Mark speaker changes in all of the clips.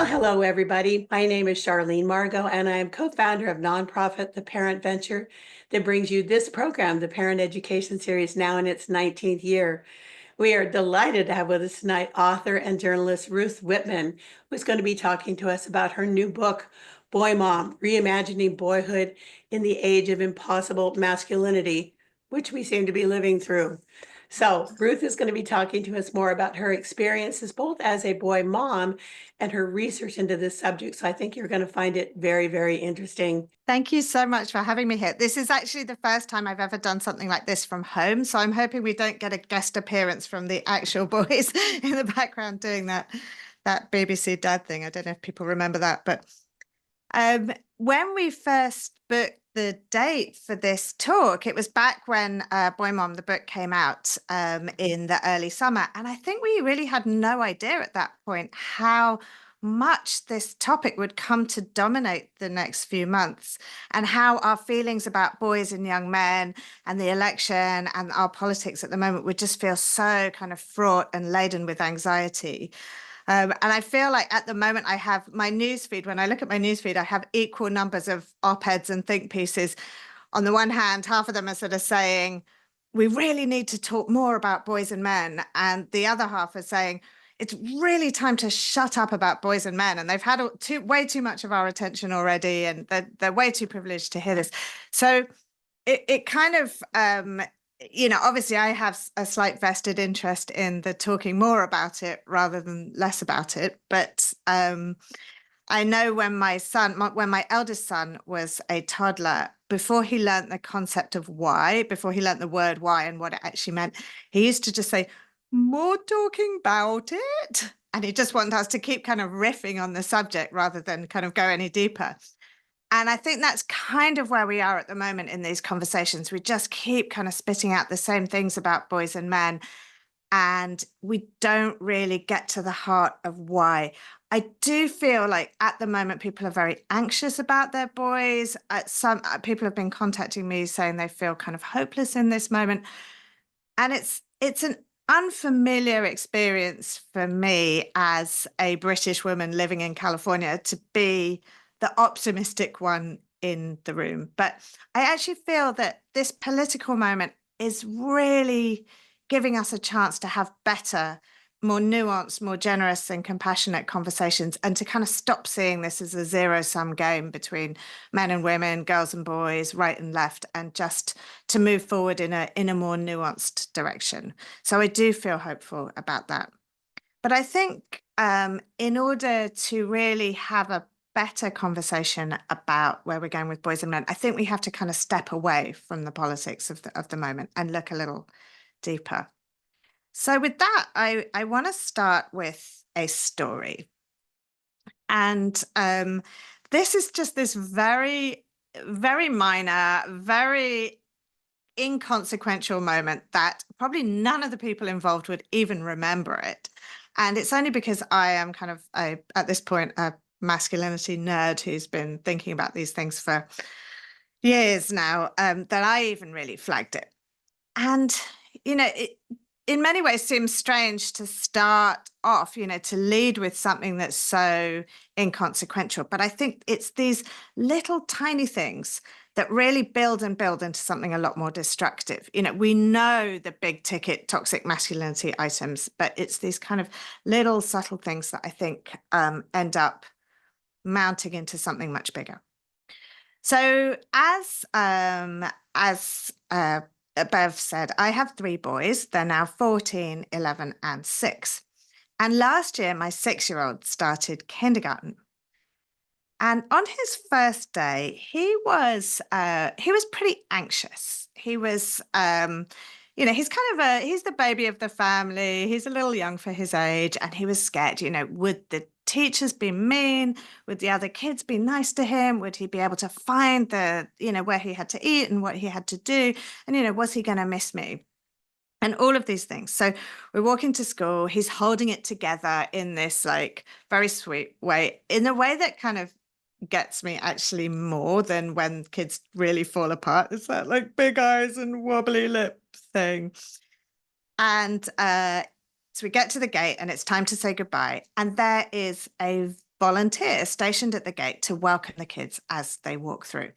Speaker 1: Hello, everybody. My name is Charlene Margot, and I am co-founder of nonprofit The Parent Venture that brings you this program, the Parent Education Series, now in its 19th year. We are delighted to have with us tonight author and journalist Ruth Whippman, who's going to be talking to us about her new book, BoyMom, Reimagining Boyhood in the Age of Impossible Masculinity, which we seem to be living through. So Ruth is going to be talking to us more about her experiences both as a boy mom and her research into this subject. So I think you're going to find it very, very interesting.
Speaker 2: Thank you so much for having me here. This is actually the first time I've ever done something like this from home. So I'm hoping we don't get a guest appearance from the actual boys in the background doing that BBC dad thing. I don't know if people remember that, but when we first booked the date for this talk, it was back when BoyMom, the book, came out in the early summer. And I think we really had no idea at that point how much this topic would come to dominate the next few months, and how our feelings about boys and young men and the election and our politics at the moment would just feel so kind of fraught and laden with anxiety. And I feel like at the moment I have my newsfeed, when I look at my newsfeed, I have equal numbers of op-eds and think pieces. On the one hand, half of them are sort of saying, we really need to talk more about boys and men. And the other half are saying, it's really time to shut up about boys and men. And they've had way too much of our attention already. And they're way too privileged to hear this. So it kind of, obviously I have a slight vested interest in the talking more about it rather than less about it. But I know when my eldest son was a toddler, before he learned the concept of why, before he learned the word why and what it actually meant, he used to just say, more talking about it. And he just wanted us to keep kind of riffing on the subject rather than kind of go any deeper. And I think that's kind of where we are at the moment in these conversations. We just keep kind of spitting out the same things about boys and men, and we don't really get to the heart of why. I do feel like at the moment people are very anxious about their boys. Some people have been contacting me saying they feel kind of hopeless in this moment. And it's an unfamiliar experience for me as a British woman living in California to be the optimistic one in the room. But I actually feel that this political moment is really giving us a chance to have better, more nuanced, more generous and compassionate conversations, and to kind of stop seeing this as a zero-sum game between men and women, girls and boys, right and left, and just to move forward in a more nuanced direction. So I do feel hopeful about that. But I think in order to really have a better conversation about where we're going with boys and men, I think we have to kind of step away from the politics of the moment and look a little deeper. So with that, I want to start with a story. And this is just this very, very minor, very inconsequential moment that probably none of the people involved would even remember it. And it's only because I am kind of, at this point, a masculinity nerd who's been thinking about these things for years now, that I even really flagged it. And, it in many ways seems strange to start off, to lead with something that's so inconsequential. But I think it's these little tiny things that really build and build into something a lot more destructive. We know the big ticket toxic masculinity items, but it's these kind of little subtle things that I think end up mounting into something much bigger. So as Bev said, I have 3 boys. They're now 14, 11, and 6. And last year, my 6-year-old started kindergarten. And on his first day, he was pretty anxious. He was, he's he's the baby of the family. He's a little young for his age, and he was scared. Would the teachers be mean? Would the other kids be nice to him? Would he be able to find where he had to eat and what he had to do? And, was he going to miss me? And all of these things. So we're walking to school. He's holding it together in this very sweet way, in a way that kind of gets me actually more than when kids really fall apart. It's that big eyes and wobbly lip thing. And so we get to the gate and it's time to say goodbye. And there is a volunteer stationed at the gate to welcome the kids as they walk through.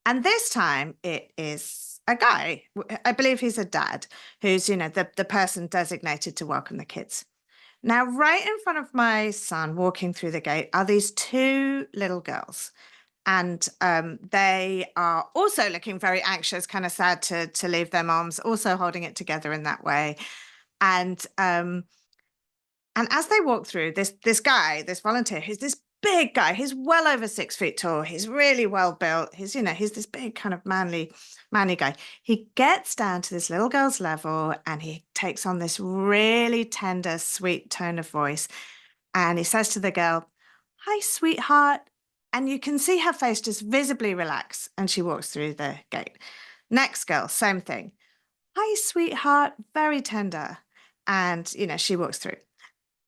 Speaker 2: And this time it is a guy, I believe he's a dad, who's, the person designated to welcome the kids. Now, right in front of my son walking through the gate are these two little girls. And they are also looking very anxious, kind of sad to leave their moms, also holding it together in that way. And as they walk through, this guy, this volunteer, who's this big guy, he's well over 6 feet tall, he's really well built, he's this big kind of manly guy. He gets down to this little girl's level and he takes on this really tender, sweet tone of voice. And he says to the girl, "Hi, sweetheart." And you can see her face just visibly relax, and she walks through the gate. Next girl, same thing. "Hi, sweetheart," very tender. And, she walks through.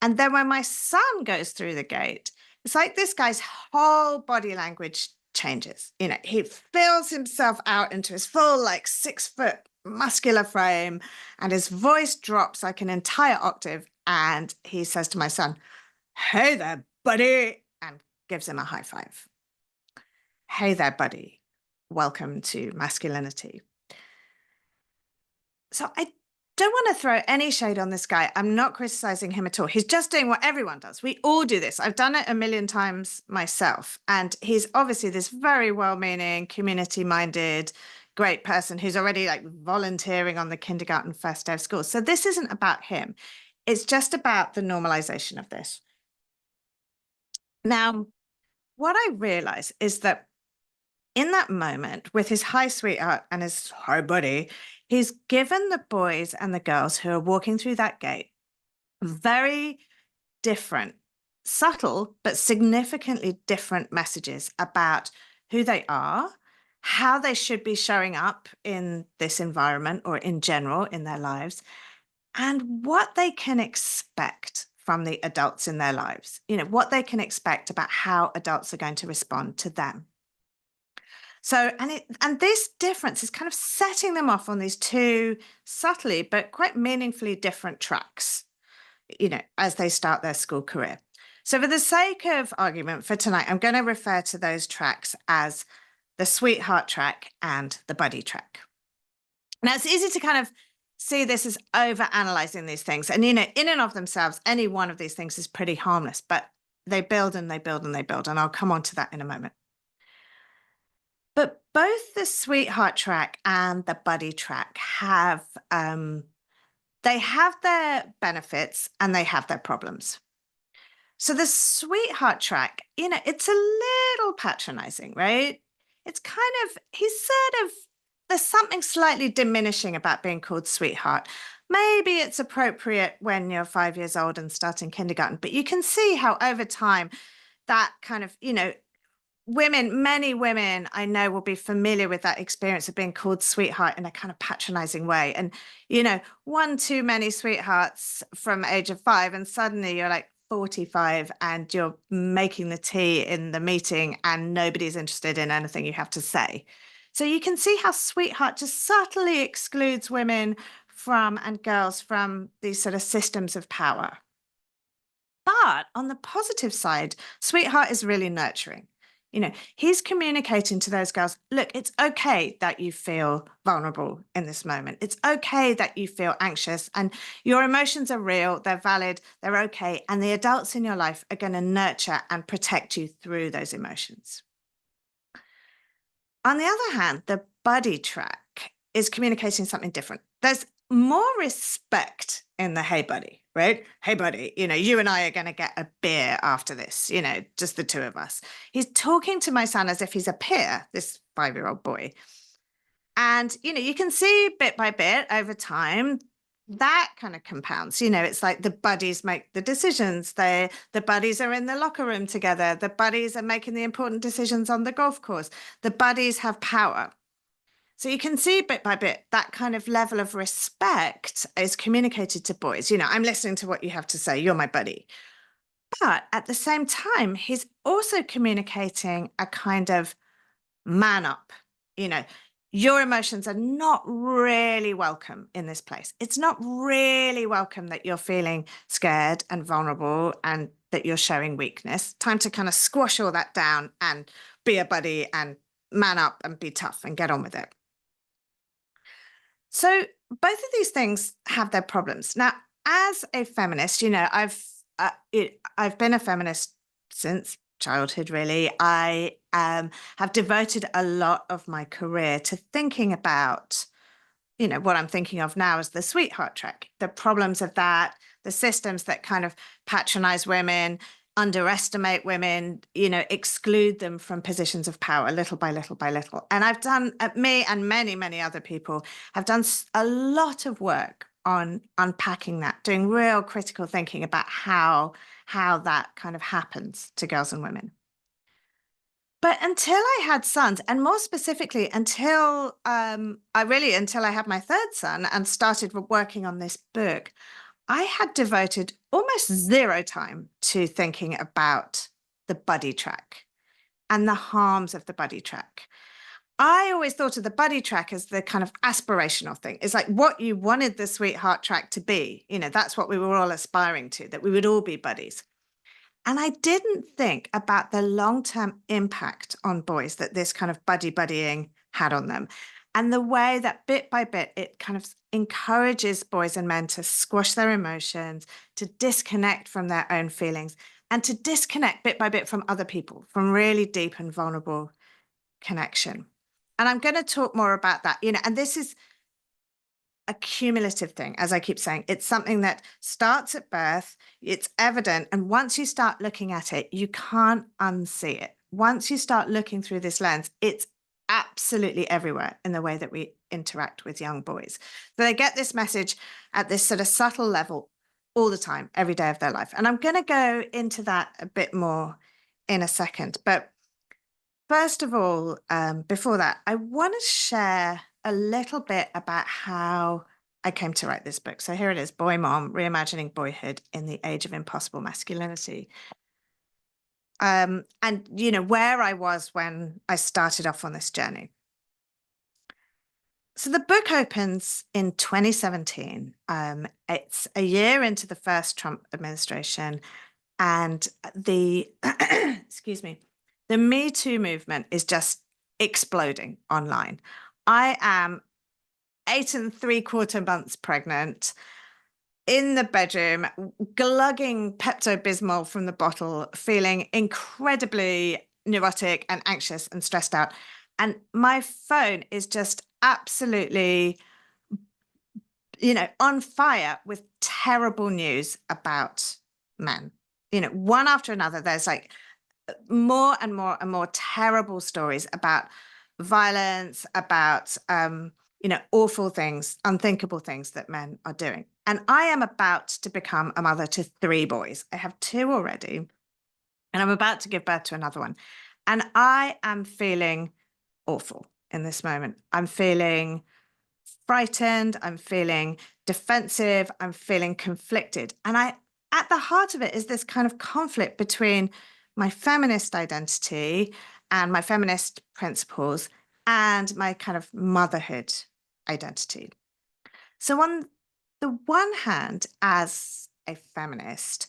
Speaker 2: And then when my son goes through the gate, it's like this guy's whole body language changes. He fills himself out into his full, 6-foot muscular frame, and his voice drops like an entire octave. And he says to my son, "Hey there, buddy," and gives him a high five. Hey there, buddy. Welcome to masculinity. So I don't want to throw any shade on this guy. I'm not criticizing him at all. He's just doing what everyone does. We all do this. I've done it a million times myself. And he's obviously this very well-meaning, community-minded, great person who's already volunteering on the kindergarten first day of school. So this isn't about him. It's just about the normalization of this. Now, what I realize is that in that moment, with his "hi, sweetheart" and his "hi, buddy," he's given the boys and the girls who are walking through that gate very different, subtle, but significantly different messages about who they are, how they should be showing up in this environment or in general in their lives, and what they can expect from the adults in their lives, what they can expect about how adults are going to respond to them. So, and this difference is kind of setting them off on these two subtly, but quite meaningfully different tracks, as they start their school career. So for the sake of argument for tonight, I'm going to refer to those tracks as the sweetheart track and the buddy track. Now, it's easy to kind of see this as over-analyzing these things. And, in and of themselves, any one of these things is pretty harmless, but they build and they build and they build. And I'll come on to that in a moment. But both the sweetheart track and the buddy track have, they have their benefits and they have their problems. So the sweetheart track, it's a little patronizing, right? It's kind of, there's something slightly diminishing about being called sweetheart. Maybe it's appropriate when you're 5 years old and starting kindergarten, but you can see how over time that kind of, many women I know will be familiar with that experience of being called sweetheart in a kind of patronizing way. And, one too many sweethearts from age of 5, and suddenly you're 45 and you're making the tea in the meeting and nobody's interested in anything you have to say. So you can see how sweetheart just subtly excludes women from and girls from these sort of systems of power. But on the positive side, sweetheart is really nurturing. He's communicating to those girls, look, it's okay that you feel vulnerable in this moment. It's okay that you feel anxious and your emotions are real, they're valid, they're okay. And the adults in your life are going to nurture and protect you through those emotions. On the other hand, the buddy track is communicating something different. There's more respect in the "hey, buddy," right? "Hey, buddy, you and I are going to get a beer after this, just the two of us." He's talking to my son as if he's a peer, this 5-year-old boy. And, you can see bit by bit over time, that kind of compounds. It's like the buddies make the decisions. The buddies are in the locker room together. The buddies are making the important decisions on the golf course. The buddies have power. So you can see bit by bit that kind of level of respect is communicated to boys. I'm listening to what you have to say. You're my buddy. But at the same time, he's also communicating a kind of man up. your emotions are not really welcome in this place. It's not really welcome that you're feeling scared and vulnerable and that you're showing weakness. Time to kind of squash all that down and be a buddy and man up and be tough and get on with it. So both of these things have their problems. Now, as a feminist, I've been a feminist since childhood, really. I have devoted a lot of my career to thinking about, what I'm thinking of now as the sweetheart track, the problems of that, the systems that kind of patronize women, underestimate women, exclude them from positions of power little by little by little. And I've done, me and many, many other people have done a lot of work on unpacking that, doing real critical thinking about how that kind of happens to girls and women. But until I had sons, and more specifically, until until I had my third son and started working on this book, I had devoted almost zero time to thinking about the buddy track and the harms of the buddy track. I always thought of the buddy track as the kind of aspirational thing. It's like what you wanted the sweetheart track to be. That's what we were all aspiring to, that we would all be buddies. And I didn't think about the long-term impact on boys that this kind of buddying had on them. And the way that bit by bit, it kind of encourages boys and men to squash their emotions, to disconnect from their own feelings, and to disconnect bit by bit from other people, from really deep and vulnerable connection. And I'm going to talk more about that, and this is a cumulative thing, as I keep saying. It's something that starts at birth, it's evident, and once you start looking at it, you can't unsee it. Once you start looking through this lens, it's absolutely everywhere in the way that we interact with young boys. So they get this message at this sort of subtle level all the time, every day of their life. And I'm going to go into that a bit more in a second. But first of all, before that, I want to share a little bit about how I came to write this book. So here it is, BoyMom, Reimagining Boyhood in the Age of Impossible Masculinity. And, where I was when I started off on this journey. So the book opens in 2017. It's a year into the first Trump administration, and the, excuse me, the Me Too movement is just exploding online. I am 8 3/4 months pregnant, in the bedroom, glugging Pepto-Bismol from the bottle, feeling incredibly neurotic and anxious and stressed out. And my phone is just absolutely, on fire with terrible news about men. One after another, there's like more and more and more terrible stories about violence, about awful things, unthinkable things that men are doing. And I am about to become a mother to 3 boys. I have 2 already, and I'm about to give birth to another one. And I am feeling awful in this moment. I'm feeling frightened. I'm feeling defensive. I'm feeling conflicted. And at the heart of it is this kind of conflict between my feminist identity and my feminist principles and my kind of motherhood identity. So on the one hand, as a feminist,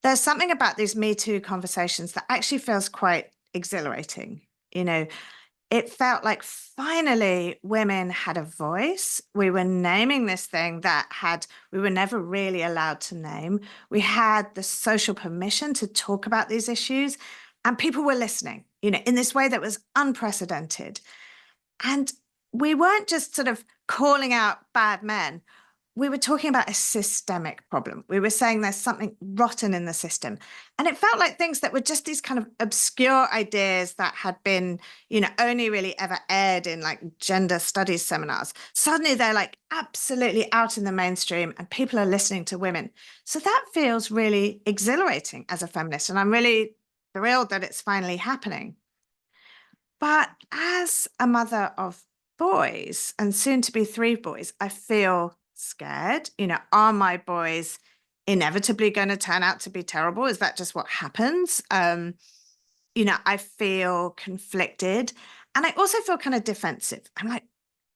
Speaker 2: there's something about these Me Too conversations that actually feels quite exhilarating. It felt like finally women had a voice. We were naming this thing that we were never really allowed to name. We had the social permission to talk about these issues, and people were listening, in this way that was unprecedented. And we weren't just sort of calling out bad men. We were talking about a systemic problem. We were saying there's something rotten in the system. And it felt like things that were just these kind of obscure ideas that had been, only really ever aired in like gender studies seminars. Suddenly they're like absolutely out in the mainstream and people are listening to women. So that feels really exhilarating as a feminist. And I'm really thrilled that it's finally happening. But as a mother of boys, and soon to be 3 boys, I feel scared. Are my boys inevitably going to turn out to be terrible? Is that just what happens? I feel conflicted, and I also feel kind of defensive. I'm like,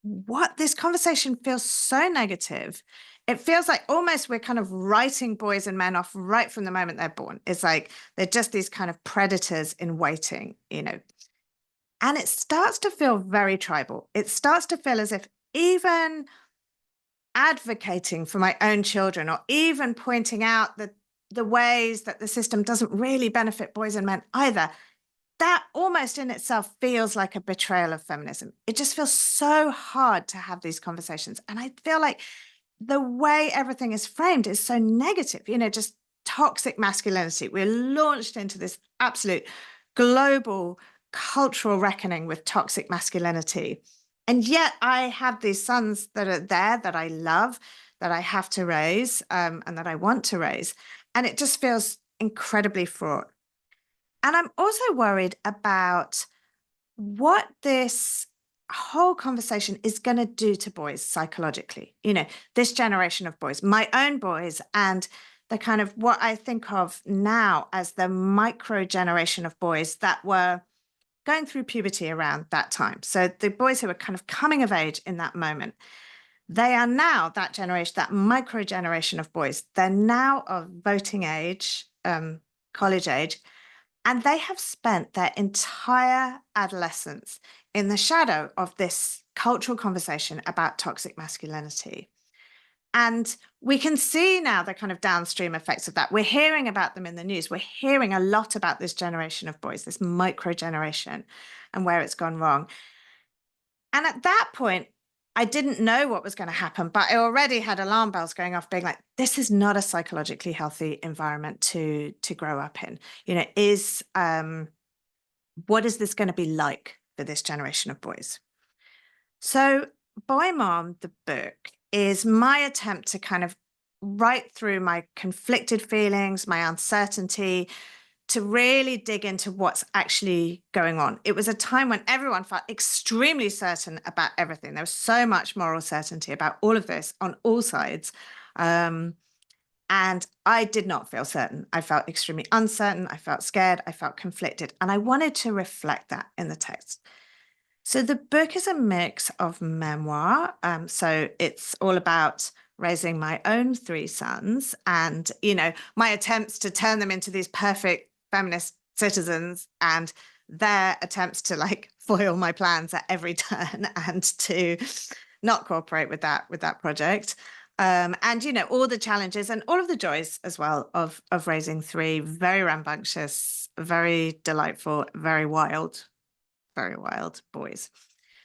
Speaker 2: what this conversation feels so negative. It feels like almost we're kind of writing boys and men off right from the moment they're born. It's like they're just these kind of predators in waiting, you know. And it starts to feel very tribal. It starts to feel as if even advocating for my own children, or even pointing out the ways that the system doesn't really benefit boys and men either, that almost in itself feels like a betrayal of feminism. It just feels so hard to have these conversations. And I feel like the way everything is framed is so negative, you know, just toxic masculinity. We're launched into this absolute global cultural reckoning with toxic masculinity. And yet I have these sons that are there that I love, that I have to raise, and that I want to raise. And it just feels incredibly fraught. And I'm also worried about what this whole conversation is going to do to boys psychologically. You know, this generation of boys, my own boys, and the kind of what I think of now as the micro generation of boys that were going through puberty around that time. So the boys who were kind of coming of age in that moment, they are now that generation, that micro generation of boys. They're now of voting age, college age, and they have spent their entire adolescence in the shadow of this cultural conversation about toxic masculinity. And we can see now the kind of downstream effects of that. We're hearing about them in the news. We're hearing a lot about this generation of boys, this micro generation, and where it's gone wrong. And at that point, I didn't know what was going to happen, but I already had alarm bells going off, being like, this is not a psychologically healthy environment to grow up in. You know, what is this going to be like for this generation of boys? So Boy Mom, the book, is my attempt to kind of write through my conflicted feelings, my uncertainty, to really dig into what's actually going on. It was a time when everyone felt extremely certain about everything. There was so much moral certainty about all of this on all sides. And I did not feel certain. I felt extremely uncertain. I felt scared. I felt conflicted. And I wanted to reflect that in the text. So the book is a mix of memoir. So it's all about raising my own three sons and, you know, my attempts to turn them into these perfect feminist citizens, and their attempts to like foil my plans at every turn and to not cooperate with that project. And, you know, all the challenges and all of the joys as well of raising three very rambunctious, very delightful, very wild boys.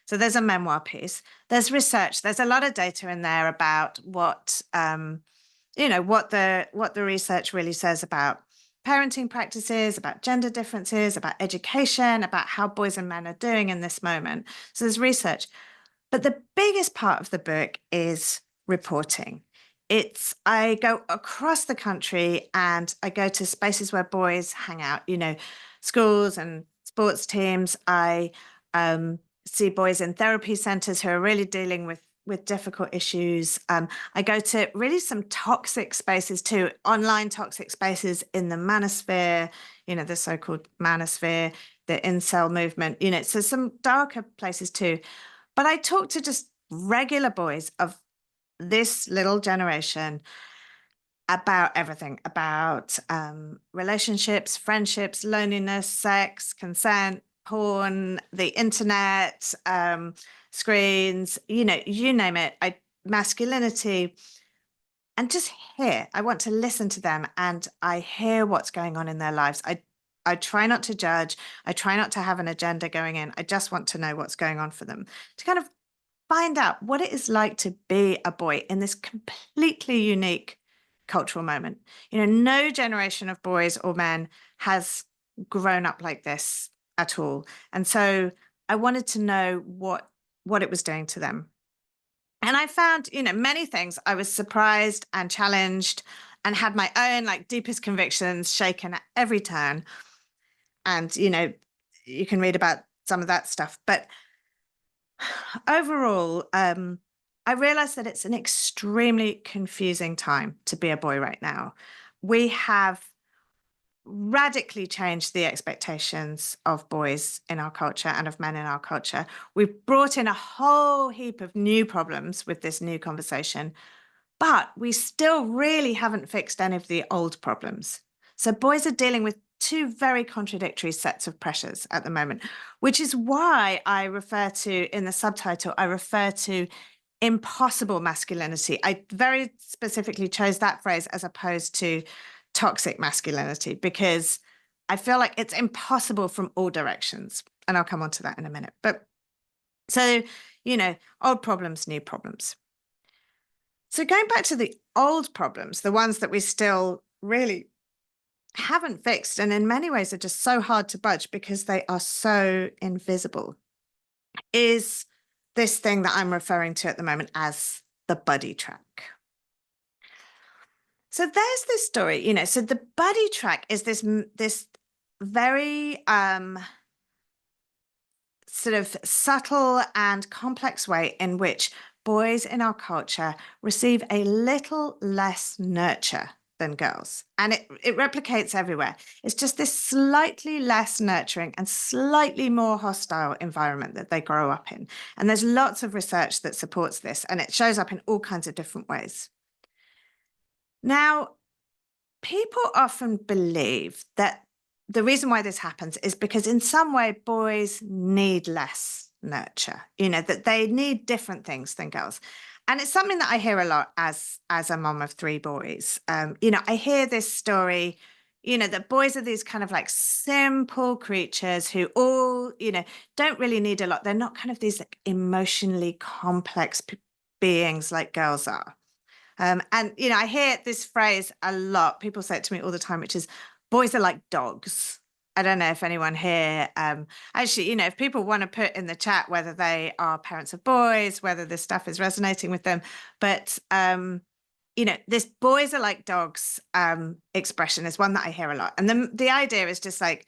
Speaker 2: So there's a memoir piece. There's research. There's a lot of data in there about what what the research really says about parenting practices, about gender differences, about education, about how boys and men are doing in this moment. So there's research. But the biggest part of the book is reporting. I go across the country and I go to spaces where boys hang out, you know, schools and sports teams. I see boys in therapy centers who are really dealing with difficult issues. I go to really some toxic spaces too, online toxic spaces in the manosphere, you know, the so-called manosphere, the incel movement, you know, so some darker places too. But I talk to just regular boys of this little generation about everything, about relationships, friendships, loneliness, sex, consent, porn, the internet, screens, you know, you name it, masculinity. And just hear, I want to listen to them and I hear what's going on in their lives. I try not to judge. I try not to have an agenda going in. I just want to know what's going on for them, to kind of find out what it is like to be a boy in this completely unique cultural moment. You know, no generation of boys or men has grown up like this at all. And so I wanted to know what it was doing to them. And I found, you know, many things. I was surprised and challenged and had my own like deepest convictions shaken at every turn. And, you know, you can read about some of that stuff. But overall, I realized that it's an extremely confusing time to be a boy right now. We have radically changed the expectations of boys in our culture and of men in our culture. We've brought in a whole heap of new problems with this new conversation, but we still really haven't fixed any of the old problems. So boys are dealing with two very contradictory sets of pressures at the moment, which is why I refer to, in the subtitle, I refer to impossible masculinity. I very specifically chose that phrase as opposed to toxic masculinity, because I feel like it's impossible from all directions. And I'll come on to that in a minute. But so, old problems, new problems. So going back to the old problems, the ones that we still really haven't fixed, and in many ways are just so hard to budge because they are so invisible, is this thing that I'm referring to at the moment as the buddy track. So there's this story, so the buddy track is this very sort of subtle and complex way in which boys in our culture receive a little less nurture than girls. And it replicates everywhere. It's just this slightly less nurturing and slightly more hostile environment that they grow up in. And there's lots of research that supports this, and it shows up in all kinds of different ways. Now, people often believe that the reason why this happens is because in some way boys need less nurture, that they need different things than girls. And it's something that I hear a lot as a mom of three boys. I hear this story, that boys are these kind of like simple creatures who all, don't really need a lot. They're not kind of these like emotionally complex beings like girls are. And, I hear this phrase a lot. People say it to me all the time, which is boys are like dogs. I don't know if anyone here, actually, if people want to put in the chat whether they are parents of boys, whether this stuff is resonating with them. But, this boys are like dogs expression is one that I hear a lot. And the idea is just like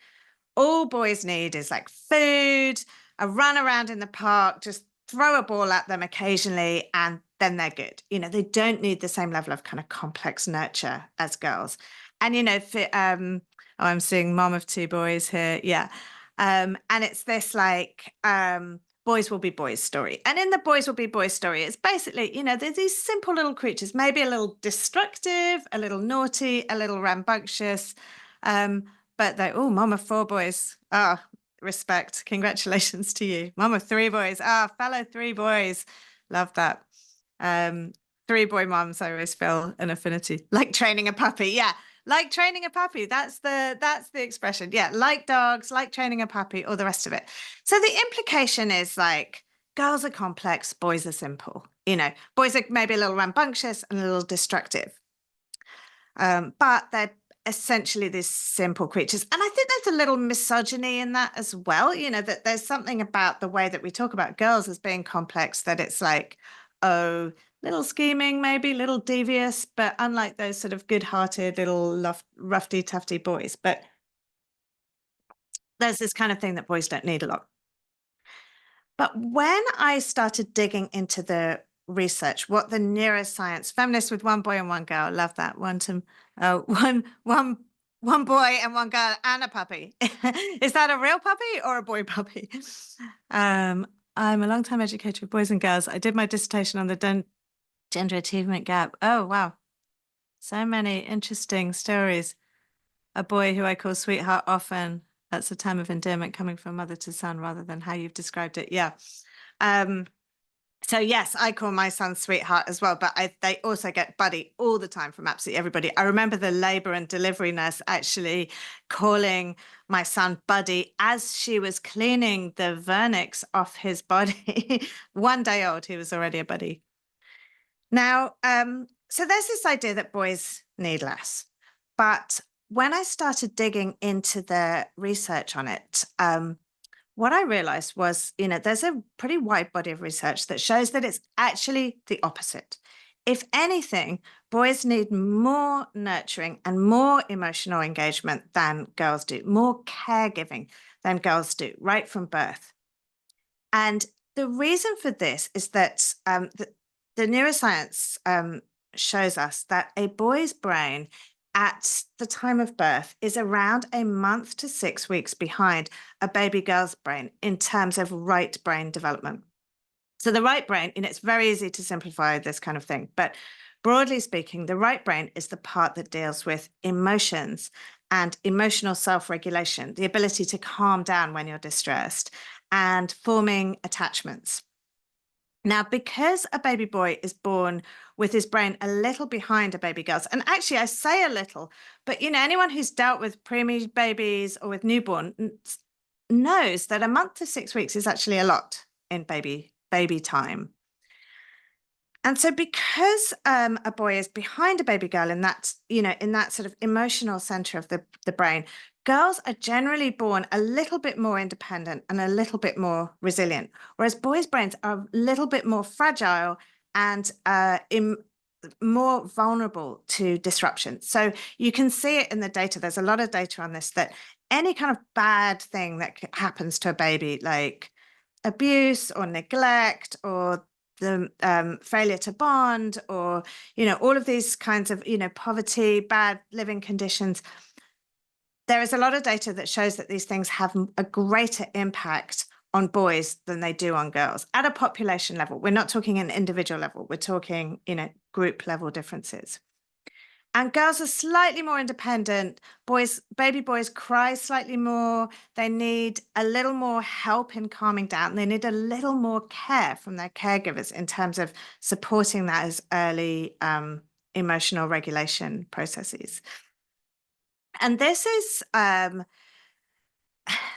Speaker 2: all boys need is like food, a run around in the park, just throw a ball at them occasionally, and then they're good. They don't need the same level of kind of complex nurture as girls. And, I'm seeing mom of two boys here. Yeah. And it's this like, boys will be boys story. And in the boys will be boys story, it's basically, they're these simple little creatures, maybe a little destructive, a little naughty, a little rambunctious. But they, mom of four boys. Ah, respect. Congratulations to you. Mom of three boys. Ah, fellow three boys. Love that. Three boy moms, I always feel an affinity. Like training a puppy. Yeah. Like training a puppy. That's the expression. Yeah. Like dogs, like training a puppy, all the rest of it. So the implication is like girls are complex, boys are simple. Boys are maybe a little rambunctious and a little destructive. But they're essentially these simple creatures. And I think there's a little misogyny in that as well, that there's something about the way that we talk about girls as being complex, that it's like, oh, little scheming, maybe little devious, but unlike those sort of good-hearted little roughy tufty boys. But there's this kind of thing that boys don't need a lot. But when I started digging into the research, what the neuroscience, feminists with one boy and one girl, love that, one boy and one girl and a puppy. Is that a real puppy or a boy puppy? I'm a long-time educator of boys and girls. I did my dissertation on the gender achievement gap. Oh, wow. So many interesting stories. A boy who I call sweetheart often. That's a term of endearment coming from mother to son rather than how you've described it. Yeah. So yes, I call my son sweetheart as well, but they also get buddy all the time from absolutely everybody. I remember the labor and delivery nurse actually calling my son buddy as she was cleaning the vernix off his body. 1 day old, he was already a buddy. Now, so there's this idea that boys need less, but when I started digging into the research on it, what I realized was, there's a pretty wide body of research that shows that it's actually the opposite. If anything, boys need more nurturing and more emotional engagement than girls do, more caregiving than girls do, right from birth. And the reason for this is that the neuroscience shows us that a boy's brain at the time of birth is around a month to 6 weeks behind a baby girl's brain in terms of right brain development. So the right brain, it's very easy to simplify this kind of thing, but broadly speaking, the right brain is the part that deals with emotions and emotional self-regulation, the ability to calm down when you're distressed, and forming attachments. Now, because a baby boy is born with his brain a little behind a baby girl's, and actually I say a little, but anyone who's dealt with preemie babies or with newborn knows that a month to 6 weeks is actually a lot in baby time. And so because a boy is behind a baby girl in that, in that sort of emotional center of the brain, girls are generally born a little bit more independent and a little bit more resilient, whereas boys' brains are a little bit more fragile and more vulnerable to disruption. So you can see it in the data. There's a lot of data on this, that any kind of bad thing that happens to a baby, like abuse or neglect or the failure to bond, or all of these kinds of poverty, bad living conditions, there is a lot of data that shows that these things have a greater impact on boys than they do on girls at a population level. We're not talking an individual level, we're talking group level differences. And girls are slightly more independent. Baby boys cry slightly more. They need a little more help in calming down. They need a little more care from their caregivers in terms of supporting that as early emotional regulation processes. And this is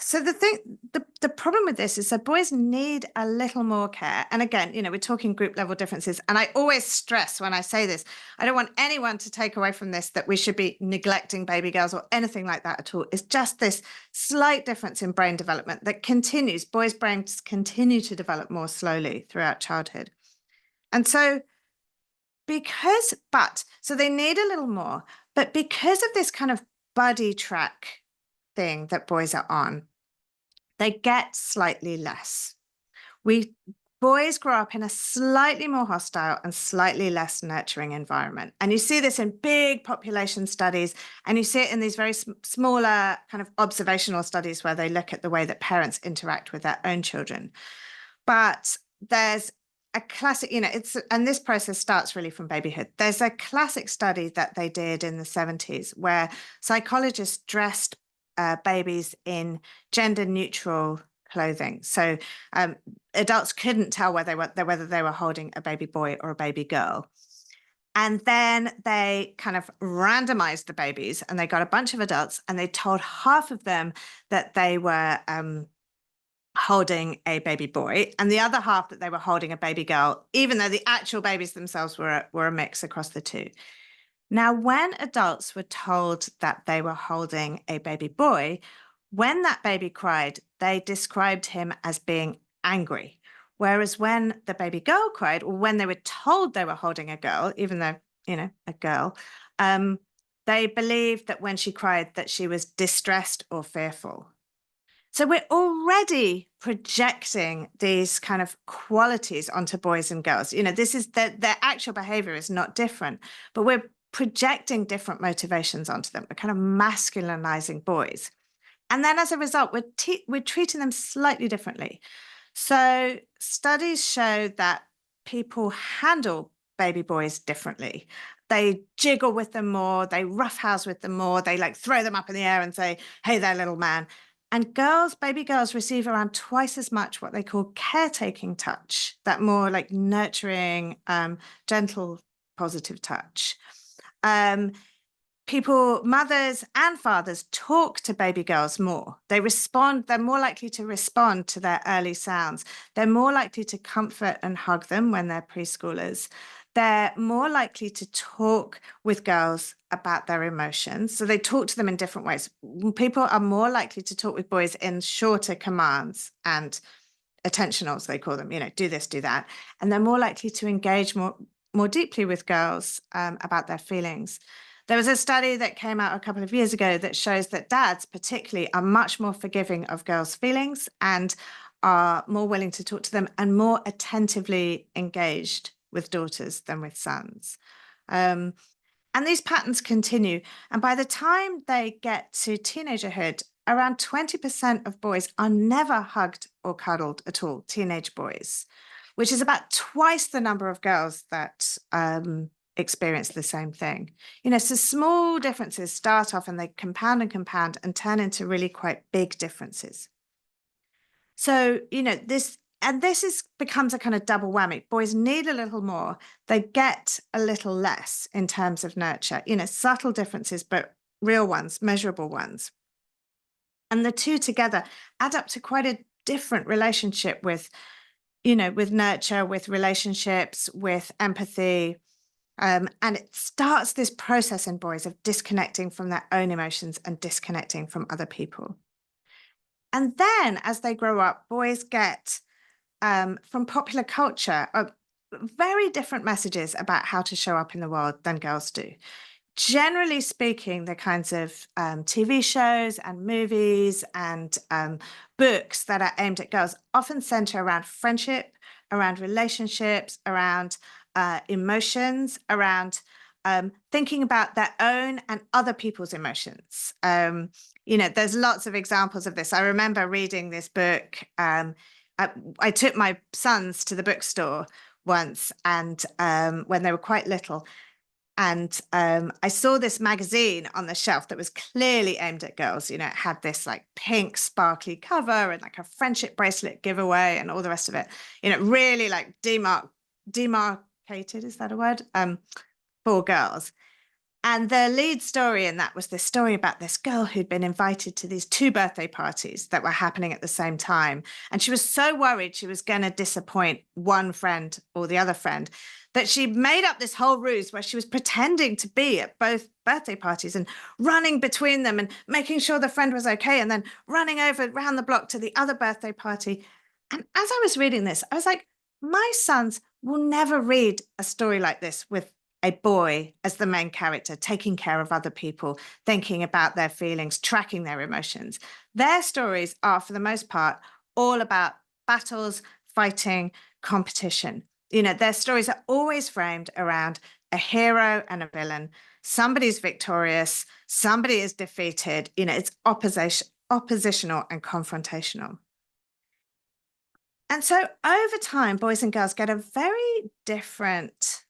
Speaker 2: so the problem with this is that boys need a little more care. And again, we're talking group level differences. And I always stress when I say this, I don't want anyone to take away from this that we should be neglecting baby girls or anything like that at all. It's just this slight difference in brain development that continues. Boys' brains continue to develop more slowly throughout childhood. And so so they need a little more, but because of this kind of buddy track thing that boys are on, they get slightly less. Boys grow up in a slightly more hostile and slightly less nurturing environment. And you see this in big population studies, and you see it in these very smaller kind of observational studies where they look at the way that parents interact with their own children. But there's a classic, and this process starts really from babyhood. There's a classic study that they did in the 70s where psychologists dressed babies in gender neutral clothing. So adults couldn't tell whether they were holding a baby boy or a baby girl. And then they kind of randomized the babies, and they got a bunch of adults, and they told half of them that they were holding a baby boy, and the other half that they were holding a baby girl, even though the actual babies themselves were a mix across the two. Now, when adults were told that they were holding a baby boy, when that baby cried, they described him as being angry. Whereas when the baby girl cried, or when they were told they were holding a girl, even though, a girl, they believed that when she cried that she was distressed or fearful. So we're already projecting these kind of qualities onto boys and girls. This is their actual behavior is not different, but we're projecting different motivations onto them. We're kind of masculinizing boys. And then as a result, we're treating them slightly differently. So studies show that people handle baby boys differently. They jiggle with them more, they roughhouse with them more, they like throw them up in the air and say, hey there, little man. And baby girls receive around twice as much what they call caretaking touch, that more like nurturing, gentle, positive touch. Mothers and fathers talk to baby girls more. They're more likely to respond to their early sounds. They're more likely to comfort and hug them when they're preschoolers. They're more likely to talk with girls about their emotions. So they talk to them in different ways. People are more likely to talk with boys in shorter commands and attentionals, they call them, do this, do that. And they're more likely to engage more deeply with girls about their feelings. There was a study that came out a couple of years ago that shows that dads particularly are much more forgiving of girls' feelings and are more willing to talk to them and more attentively engaged with daughters than with sons. And these patterns continue. And by the time they get to teenagerhood, around 20% of boys are never hugged or cuddled at all, teenage boys, which is about twice the number of girls that experience the same thing. So small differences start off and they compound and turn into really quite big differences. So, this becomes a kind of double whammy. Boys need a little more. They get a little less in terms of nurture, subtle differences, but real ones, measurable ones. And the two together add up to quite a different relationship with nurture, with relationships, with empathy. And it starts this process in boys of disconnecting from their own emotions and disconnecting from other people. And then as they grow up, boys get from popular culture very different messages about how to show up in the world than girls do. Generally speaking, the kinds of TV shows and movies and books that are aimed at girls often center around friendship, around relationships, around emotions, around thinking about their own and other people's emotions. There's lots of examples of this. I remember reading this book. I took my sons to the bookstore once, and when they were quite little, and I saw this magazine on the shelf that was clearly aimed at girls. It had this like pink sparkly cover and like a friendship bracelet giveaway and all the rest of it. Really like demarcated, is that a word? For girls. And the lead story in that was this story about this girl who'd been invited to these 2 birthday parties that were happening at the same time. And she was so worried she was going to disappoint one friend or the other friend that she made up this whole ruse where she was pretending to be at both birthday parties and running between them and making sure the friend was okay, and then running over around the block to the other birthday party. And as I was reading this, I was like, my sons will never read a story like this with a boy as the main character, taking care of other people, thinking about their feelings, tracking their emotions. Their stories are, for the most part, all about battles, fighting, competition. Their stories are always framed around a hero and a villain. Somebody's victorious, somebody is defeated. It's oppositional and confrontational. And so over time, boys and girls get a very different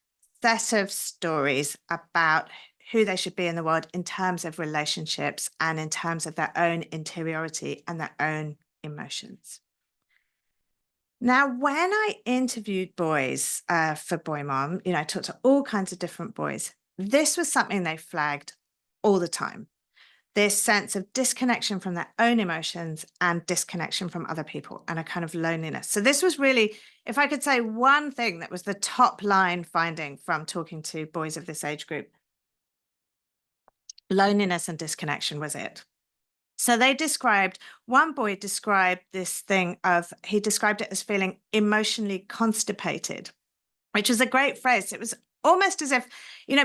Speaker 2: set of stories about who they should be in the world in terms of relationships and in terms of their own interiority and their own emotions. Now, when I interviewed boys for BoyMom, I talked to all kinds of different boys. This was something they flagged all the time. This sense of disconnection from their own emotions and disconnection from other people and a kind of loneliness. So this was really, if I could say one thing that was the top line finding from talking to boys of this age group, loneliness and disconnection was it. So one boy described this thing of, he described it as feeling emotionally constipated, which was a great phrase. It was almost as if,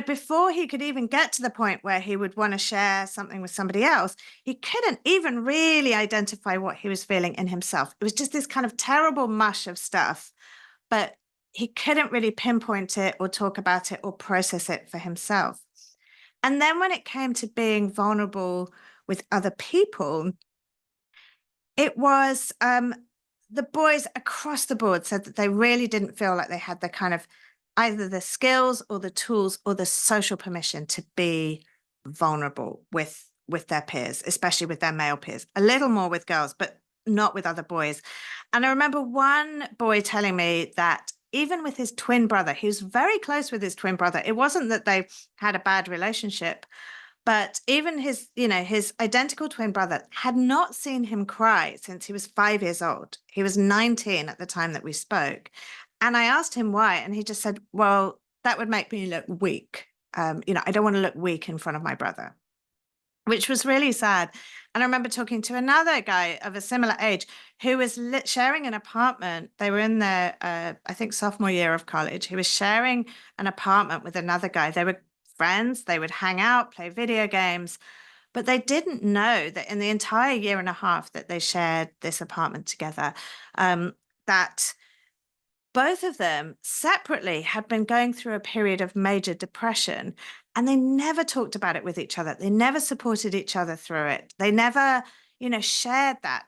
Speaker 2: before he could even get to the point where he would want to share something with somebody else, he couldn't even really identify what he was feeling in himself. It was just this kind of terrible mush of stuff, but he couldn't really pinpoint it or talk about it or process it for himself. And then when it came to being vulnerable with other people, it was the boys across the board said that they really didn't feel like they had the kind of either the skills or the tools or the social permission to be vulnerable with their peers, especially with their male peers. A little more with girls, but not with other boys. And I remember one boy telling me that even with his twin brother, he was very close with his twin brother. It wasn't that they had a bad relationship, but even his identical twin brother had not seen him cry since he was 5 years old. He was 19 at the time that we spoke. And I asked him why, and he just said, well, that would make me look weak. I don't want to look weak in front of my brother, which was really sad. And I remember talking to another guy of a similar age who was sharing an apartment. They were in their, I think, sophomore year of college. He was sharing an apartment with another guy. They were friends. They would hang out, play video games, but they didn't know that in the entire year and a half that they shared this apartment together, that both of them separately had been going through a period of major depression, and they never talked about it with each other. They never supported each other through it. They never, shared that,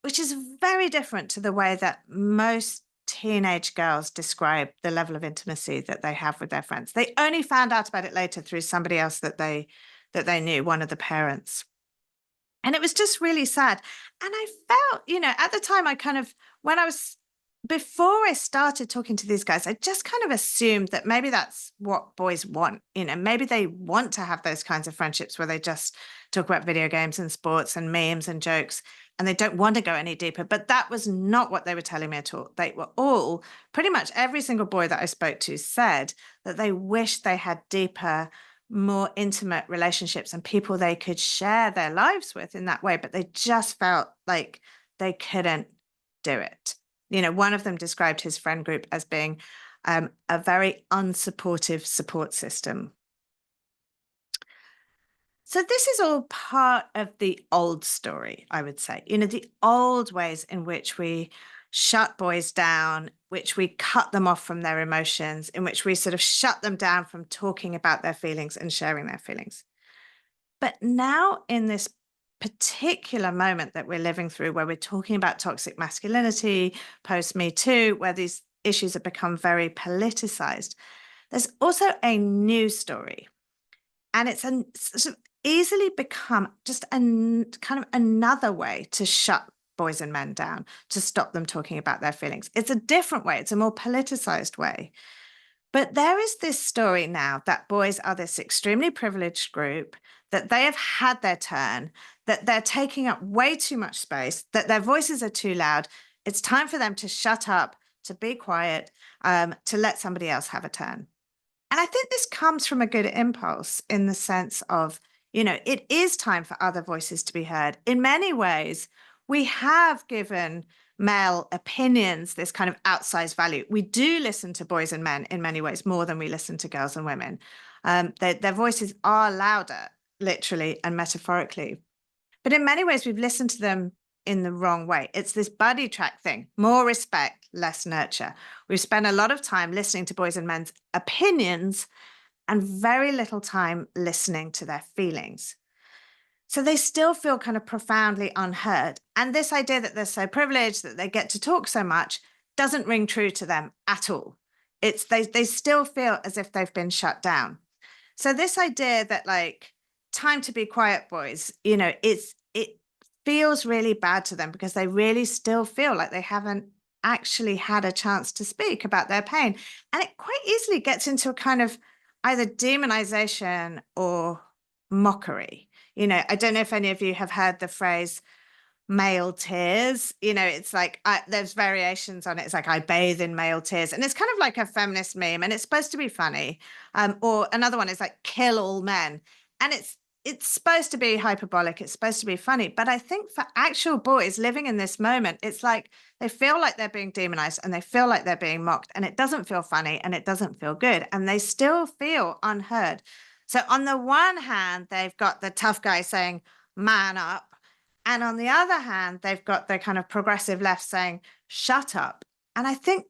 Speaker 2: which is very different to the way that most teenage girls describe the level of intimacy that they have with their friends. They only found out about it later through somebody else that they knew, one of the parents. And it was just really sad. And I felt, at the time, when I was, before I started talking to these guys, I just kind of assumed that maybe that's what boys want. Maybe they want to have those kinds of friendships where they just talk about video games and sports and memes and jokes, and they don't want to go any deeper. But that was not what they were telling me at all. They were all, pretty much every single boy that I spoke to said that they wished they had deeper, more intimate relationships and people they could share their lives with in that way, but they just felt like they couldn't do it. One of them described his friend group as being a very unsupportive support system. So this is all part of the old story, I would say. The old ways in which we shut boys down, which we cut them off from their emotions, in which we sort of shut them down from talking about their feelings and sharing their feelings. But now in this particular moment that we're living through, where we're talking about toxic masculinity, post Me Too, where these issues have become very politicized, there's also a new story. And it's sort of easily become just kind of another way to shut boys and men down, to stop them talking about their feelings. It's a different way. It's a more politicized way. But there is this story now that boys are this extremely privileged group, that they have had their turn, that they're taking up way too much space, that their voices are too loud. It's time for them to shut up, to be quiet, to let somebody else have a turn. And I think this comes from a good impulse in the sense of, it is time for other voices to be heard. In many ways, we have given male opinions this kind of outsized value. We do listen to boys and men in many ways more than we listen to girls and women. Their voices are louder, literally and metaphorically. But in many ways, we've listened to them in the wrong way. It's this buddy track thing, more respect, less nurture. We've spent a lot of time listening to boys and men's opinions and very little time listening to their feelings. So they still feel kind of profoundly unheard. And this idea that they're so privileged that they get to talk so much doesn't ring true to them at all. They still feel as if they've been shut down. So this idea that time to be quiet, boys, it feels really bad to them because they really still feel like they haven't actually had a chance to speak about their pain. And it quite easily gets into a kind of either demonization or mockery. I don't know if any of you have heard the phrase male tears. It's like there's variations on it. It's like I bathe in male tears, and it's kind of like a feminist meme, and it's supposed to be funny. Or another one is like kill all men, and it's supposed to be hyperbolic. It's supposed to be funny. But I think for actual boys living in this moment, it's like they feel like they're being demonized and they feel like they're being mocked, and it doesn't feel funny and it doesn't feel good. And they still feel unheard. So on the one hand, they've got the tough guy saying, man up. And on the other hand, they've got the kind of progressive left saying, shut up. And I think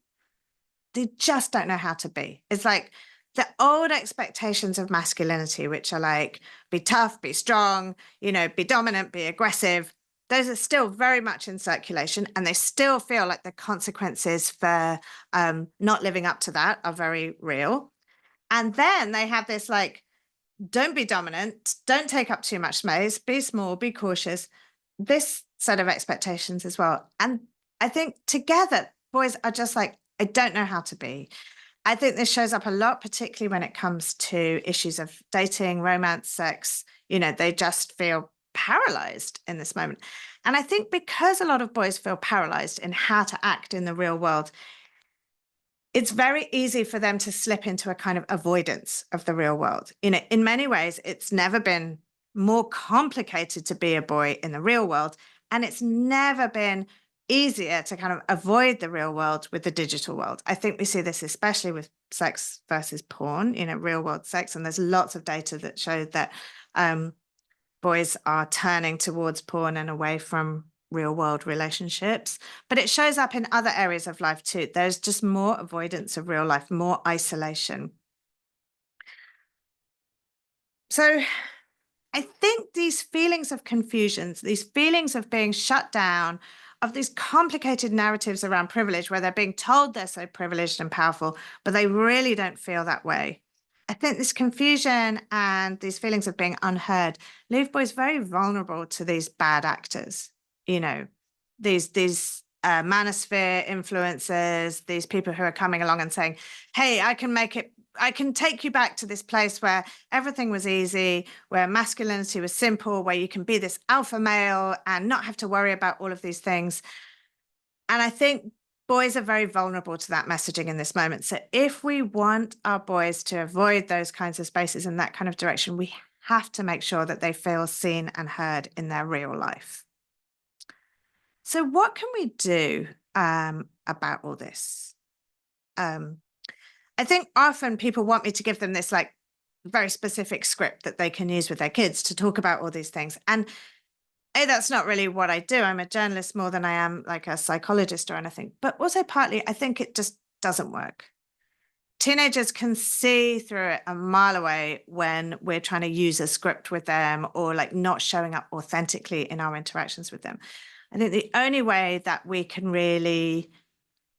Speaker 2: they just don't know how to be. It's like the old expectations of masculinity, which are like, be tough, be strong, be dominant, be aggressive. Those are still very much in circulation, and they still feel like the consequences for not living up to that are very real. And then they have this don't be dominant, don't take up too much space, be small, be cautious, this set of expectations as well. And I think together, boys are just like, I don't know how to be. I think this shows up a lot, particularly when it comes to issues of dating, romance, sex. They just feel paralyzed in this moment. And I think because a lot of boys feel paralyzed in how to act in the real world, it's very easy for them to slip into a kind of avoidance of the real world. In many ways, it's never been more complicated to be a boy in the real world. And it's never been easier to kind of avoid the real world with the digital world. I think we see this especially with sex versus porn, real world sex. And there's lots of data that show that boys are turning towards porn and away from real world relationships, but it shows up in other areas of life too. There's just more avoidance of real life, more isolation. So I think these feelings of confusions, these feelings of being shut down, of these complicated narratives around privilege where they're being told they're so privileged and powerful, but they really don't feel that way. I think this confusion and these feelings of being unheard leave boys very vulnerable to these bad actors, you know, these manosphere influencers, these people who are coming along and saying, hey, I can take you back to this place where everything was easy, where masculinity was simple, where you can be this alpha male and not have to worry about all of these things. And I think boys are very vulnerable to that messaging in this moment. So if we want our boys to avoid those kinds of spaces in that kind of direction, we have to make sure that they feel seen and heard in their real life. So what can we do about all this? I think often people want me to give them this like very specific script that they can use with their kids to talk about all these things. And that's not really what I do. I'm a journalist more than I am like a psychologist or anything. But also partly, I think it just doesn't work. Teenagers can see through it a mile away when we're trying to use a script with them or like not showing up authentically in our interactions with them. I think the only way that we can really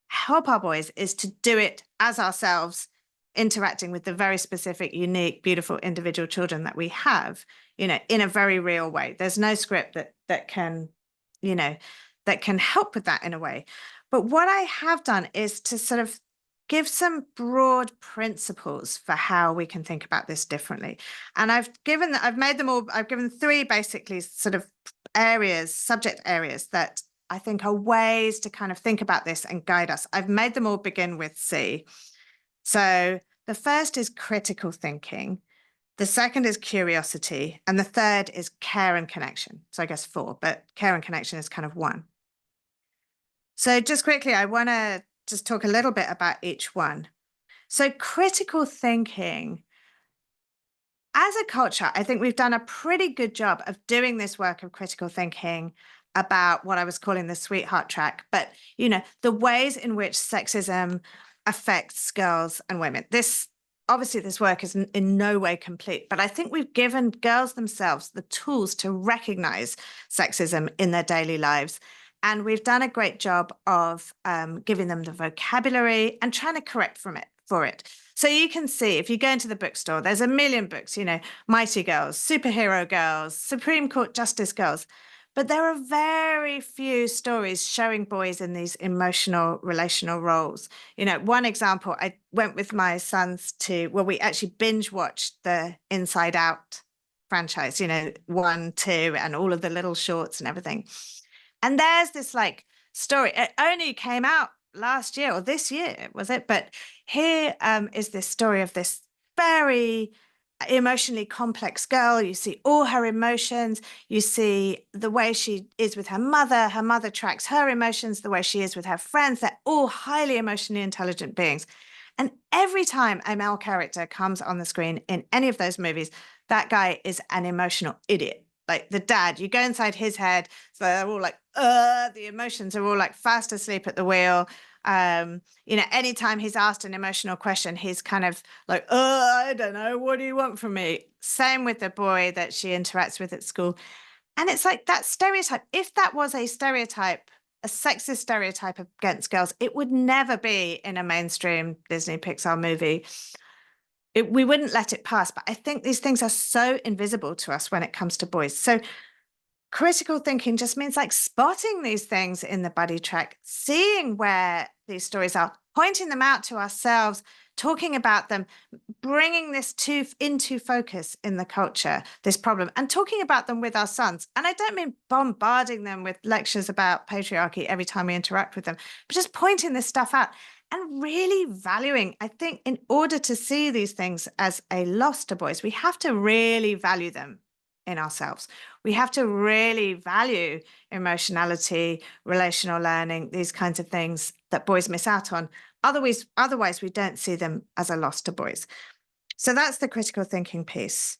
Speaker 2: help our boys is to do it as ourselves, interacting with the very specific, unique, beautiful individual children that we have, in a very real way. There's no script that can, that can help with that in a way. But what I have done is to sort of give some broad principles for how we can think about this differently. And I've given three basically sort of subject areas that I think are ways to kind of think about this and guide us. I've made them all begin with C. So the first is critical thinking. The second is curiosity. And the third is care and connection. So I guess 4, but care and connection is kind of 1. So just quickly, I want to just talk a little bit about each one. So critical thinking, as a culture, I think we've done a pretty good job of doing this work of critical thinking about what I was calling the sweetheart track, but the ways in which sexism affects girls and women. This work is in no way complete, but I think we've given girls themselves the tools to recognize sexism in their daily lives. And we've done a great job of giving them the vocabulary and trying to correct for it. So you can see, if you go into the bookstore, there's a million books, Mighty Girls, Superhero Girls, Supreme Court Justice Girls. But there are very few stories showing boys in these emotional, relational roles. One example, I went with my sons we actually binge watched the Inside Out franchise, 1, 2, and all of the little shorts and everything. And there's this like story. It only came out last year or this year, was it? But here is this story of this very emotionally complex girl. You see all her emotions. You see the way she is with her mother. Her mother tracks her emotions, the way she is with her friends. They're all highly emotionally intelligent beings. And every time a male character comes on the screen in any of those movies, that guy is an emotional idiot. Like the dad, you go inside his head. So they're all like, the emotions are all like fast asleep at the wheel. Anytime he's asked an emotional question, he's kind of like, I don't know, what do you want from me? Same with the boy that she interacts with at school. And it's like that stereotype. If that was a stereotype, a sexist stereotype against girls, it would never be in a mainstream Disney Pixar movie. We wouldn't let it pass. But I think these things are so invisible to us when it comes to boys. So critical thinking just means like spotting these things in the buddy track, seeing where these stories are, pointing them out to ourselves, talking about them, bringing this into focus in the culture, this problem, and talking about them with our sons. And I don't mean bombarding them with lectures about patriarchy every time we interact with them, but just pointing this stuff out and really valuing. I think in order to see these things as a loss to boys, we have to really value them in ourselves. We have to really value emotionality, relational learning, these kinds of things that boys miss out on. Otherwise, we don't see them as a loss to boys. So that's the critical thinking piece.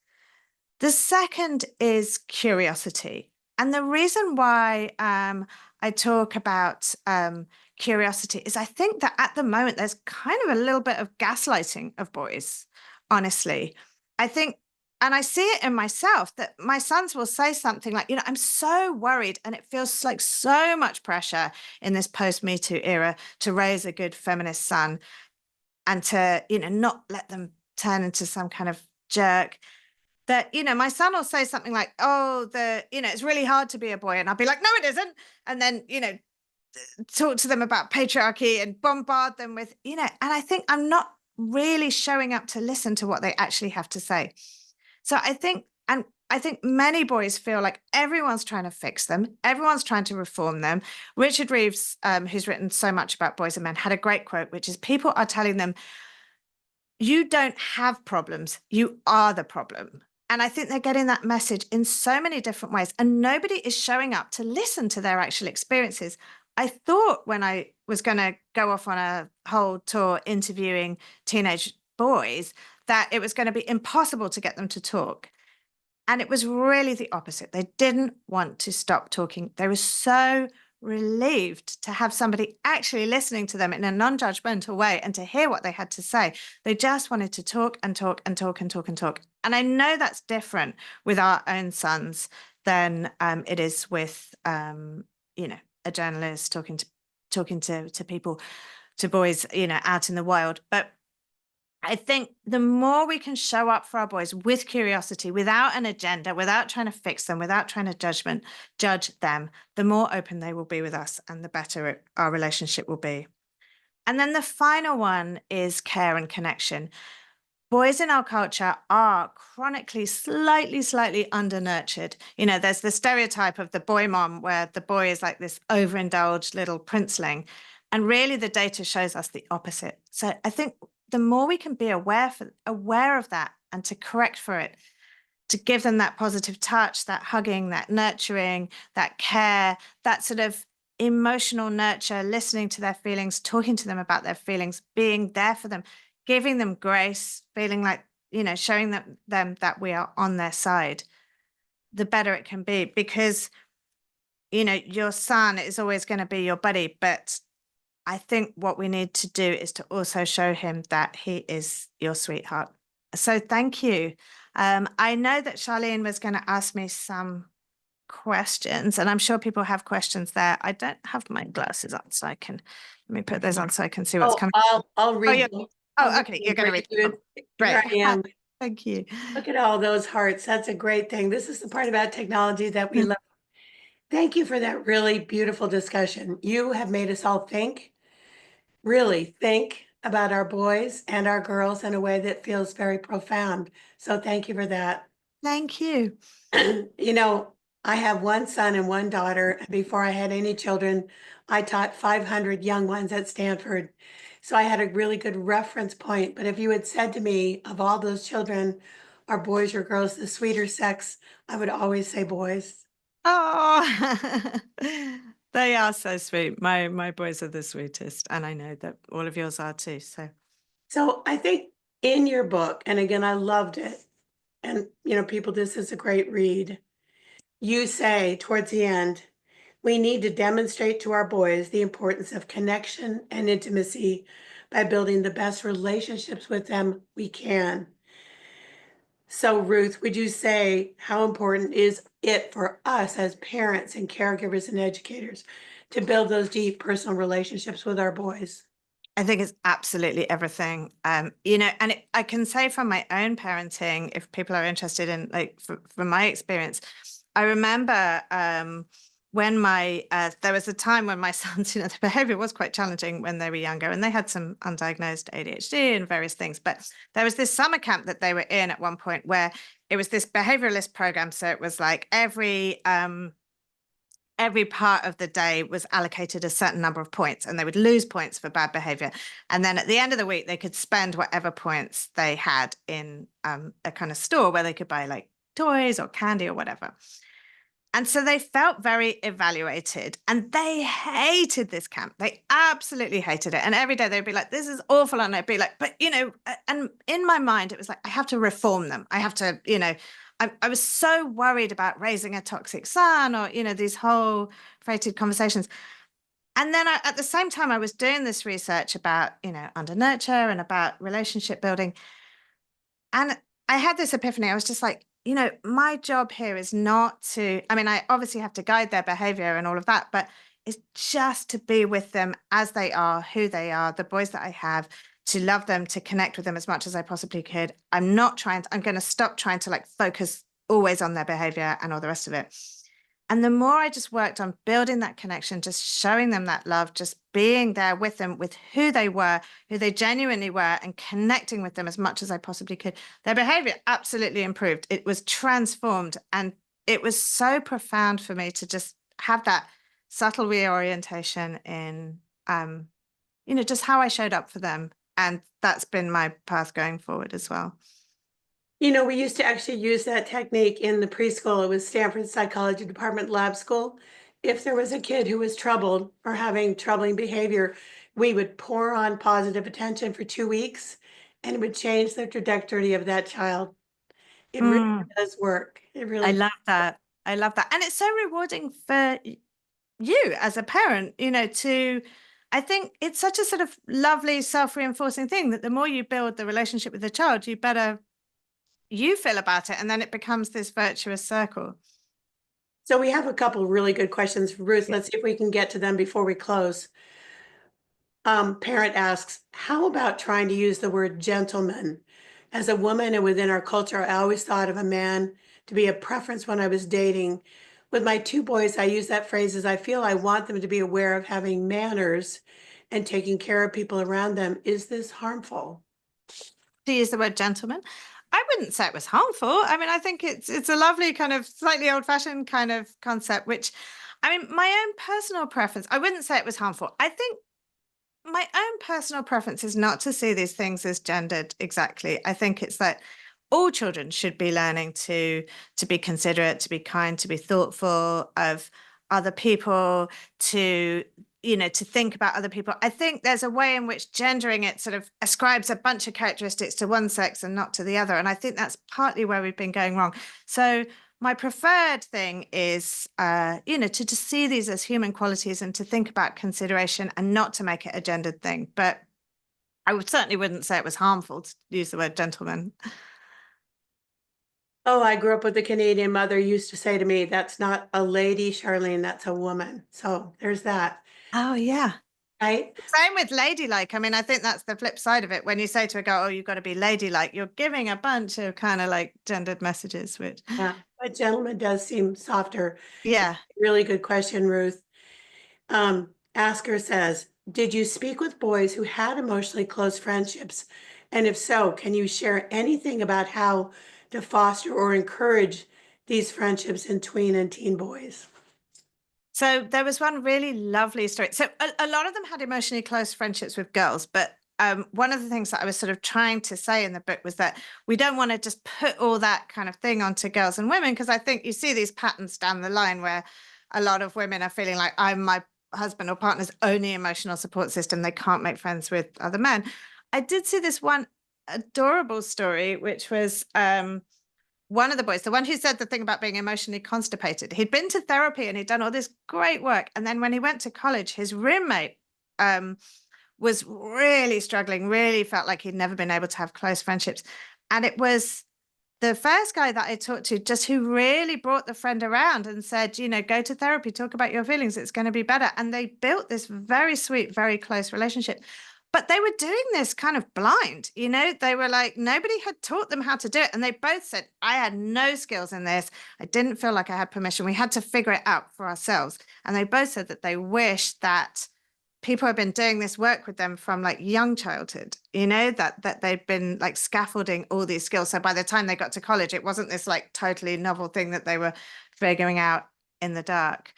Speaker 2: The second is curiosity. And the reason why I talk about curiosity is I think that at the moment there's kind of a little bit of gaslighting of boys, honestly. I think, and I see it in myself, that my sons will say something like, I'm so worried, and it feels like so much pressure in this post-Me Too era to raise a good feminist son and to, not let them turn into some kind of jerk. That, my son will say something like, oh, it's really hard to be a boy. And I'll be like, no, it isn't. And then, talk to them about patriarchy and bombard them with, and I think I'm not really showing up to listen to what they actually have to say. So I think many boys feel like everyone's trying to fix them. Everyone's trying to reform them. Richard Reeves, who's written so much about boys and men, had a great quote, which is people are telling them, you don't have problems. You are the problem. And I think they're getting that message in so many different ways. And nobody is showing up to listen to their actual experiences. I thought when I was going to go off on a whole tour interviewing teenage boys that it was going to be impossible to get them to talk. And it was really the opposite. They didn't want to stop talking. They were so relieved to have somebody actually listening to them in a non-judgmental way and to hear what they had to say. They just wanted to talk and talk and talk and talk and talk. And I know that's different with our own sons than it is with, a journalist talking to people, to boys, out in the wild. But I think the more we can show up for our boys with curiosity, without an agenda, without trying to fix them, without trying to judge them, the more open they will be with us and the better our relationship will be. And then the final one is care and connection. Boys in our culture are chronically slightly under-nurtured. There's the stereotype of the boy mom where the boy is like this overindulged little princeling. And really the data shows us the opposite. So I think the more we can be aware of that and to correct for it, to give them that positive touch, that hugging, that nurturing, that care, that sort of emotional nurture, listening to their feelings, talking to them about their feelings, being there for them, giving them grace, feeling like, showing them that we are on their side, the better it can be. Because, your son is always going to be your buddy, but I think what we need to do is to also show him that he is your sweetheart. So thank you. I know that Charlene was going to ask me some questions, and I'm sure people have questions there. I don't have my glasses on, so let me put those on so I can see what's coming.
Speaker 1: I'll read
Speaker 2: yeah.
Speaker 1: them.
Speaker 2: Okay, you're going to read them.
Speaker 1: Here
Speaker 2: Great.
Speaker 1: I am.
Speaker 2: Thank you.
Speaker 1: Look at all those hearts. That's a great thing. This is the part about technology that we love. Thank you for that really beautiful discussion. You have made us all really think about our boys and our girls in a way that feels very profound. So thank you for that.
Speaker 2: Thank you.
Speaker 1: I have one son and one daughter, and before I had any children, I taught 500 young ones at Stanford. So I had a really good reference point. But if you had said to me, of all those children, are boys or girls the sweeter sex, I would always say boys.
Speaker 2: Oh, they are so sweet. My boys are the sweetest, and I know that all of yours are too.
Speaker 1: So I think in your book, and again, I loved it. And, people, this is a great read. You say towards the end, we need to demonstrate to our boys the importance of connection and intimacy by building the best relationships with them we can. So, Ruth, would you say how important is it for us as parents and caregivers and educators to build those deep personal relationships with our boys?
Speaker 2: I think it's absolutely everything. And I can say from my own parenting, if people are interested in, like, from my experience, I remember when there was a time when my sons, the behavior was quite challenging when they were younger, and they had some undiagnosed ADHD and various things. But there was this summer camp that they were in at one point where it was this behavioralist program. So it was like every part of the day was allocated a certain number of points, and they would lose points for bad behavior. And then at the end of the week, they could spend whatever points they had in a kind of store where they could buy like toys or candy or whatever. And so they felt very evaluated, and they hated this camp. They absolutely hated it. And every day they'd be like, this is awful. And I'd be like, but, and in my mind, it was like, I have to reform them. I have to, I was so worried about raising a toxic son, or, these whole freighted conversations. And then at the same time, I was doing this research about, under nurture and about relationship building. And I had this epiphany. I was just like, my job here is not to, I mean, I obviously have to guide their behavior and all of that, but it's just to be with them as they are, who they are, the boys that I have, to love them, to connect with them as much as I possibly could. I'm going to stop trying to like focus always on their behavior and all the rest of it. And the more I just worked on building that connection, just showing them that love, just being there with them, with who they were, who they genuinely were, and connecting with them as much as I possibly could, their behavior absolutely improved. It was transformed. And it was so profound for me to just have that subtle reorientation in, just how I showed up for them. And that's been my path going forward as well.
Speaker 1: We used to actually use that technique in the preschool. It was Stanford Psychology Department lab school. If there was a kid who was troubled or having troubling behavior, we would pour on positive attention for 2 weeks, and it would change the trajectory of that child. It really does work. It really
Speaker 2: I
Speaker 1: does.
Speaker 2: love that. I love that. And it's so rewarding for you as a parent, I think it's such a sort of lovely self-reinforcing thing that the more you build the relationship with the child, you better you feel about it. And then it becomes this virtuous circle.
Speaker 1: So we have a couple really good questions. Ruth, let's see if we can get to them before we close. Parent asks, how about trying to use the word gentleman? As a woman and within our culture, I always thought of a man to be a preference when I was dating. With my 2 boys, I use that phrase as I feel I want them to be aware of having manners and taking care of people around them. Is this harmful?
Speaker 2: To use the word gentleman, I wouldn't say it was harmful. I mean, I think it's a lovely kind of slightly old-fashioned kind of concept, which, I mean, my own personal preference, I wouldn't say it was harmful. I think my own personal preference is not to see these things as gendered exactly. I think it's that all children should be learning to be considerate, to be kind, to be thoughtful of other people, to to think about other people. I think there's a way in which gendering it sort of ascribes a bunch of characteristics to one sex and not to the other. And I think that's partly where we've been going wrong. So my preferred thing is, to just see these as human qualities and to think about consideration and not to make it a gendered thing. But I certainly wouldn't say it was harmful to use the word gentleman.
Speaker 1: Oh, I grew up with a Canadian mother who used to say to me, that's not a lady, Charlene, that's a woman. So there's that,
Speaker 2: Oh, yeah.
Speaker 1: right?
Speaker 2: Same with ladylike. I mean, I think that's the flip side of it. When you say to a girl, oh, you've got to be ladylike, you're giving a bunch of kind of like gendered messages, which,
Speaker 1: Yeah, but gentleman does seem softer.
Speaker 2: yeah.
Speaker 1: Really good question, Ruth. Asker says, did you speak with boys who had emotionally close friendships? And if so, can you share anything about how to foster or encourage these friendships in tween and teen boys?
Speaker 2: So there was one really lovely story. So a lot of them had emotionally close friendships with girls, but one of the things that I was sort of trying to say in the book was that we don't want to just put all that kind of thing onto girls and women, because I think you see these patterns down the line where a lot of women are feeling like I'm my husband or partner's only emotional support system. They can't make friends with other men. I did see this one adorable story, which was one of the boys, the one who said the thing about being emotionally constipated. He'd been to therapy and he'd done all this great work. And then when he went to college, his roommate was really struggling, really felt like he'd never been able to have close friendships. And it was the first guy that I talked to just who really brought the friend around and said, go to therapy, talk about your feelings, it's going to be better. And they built this very sweet, very close relationship. But they were doing this kind of blind, they were like, nobody had taught them how to do it. And they both said, I had no skills in this. I didn't feel like I had permission. We had to figure it out for ourselves. And they both said that they wish that people have been doing this work with them from like young childhood, that they've been like scaffolding all these skills. So by the time they got to college, it wasn't this like totally novel thing that they were figuring out in the dark.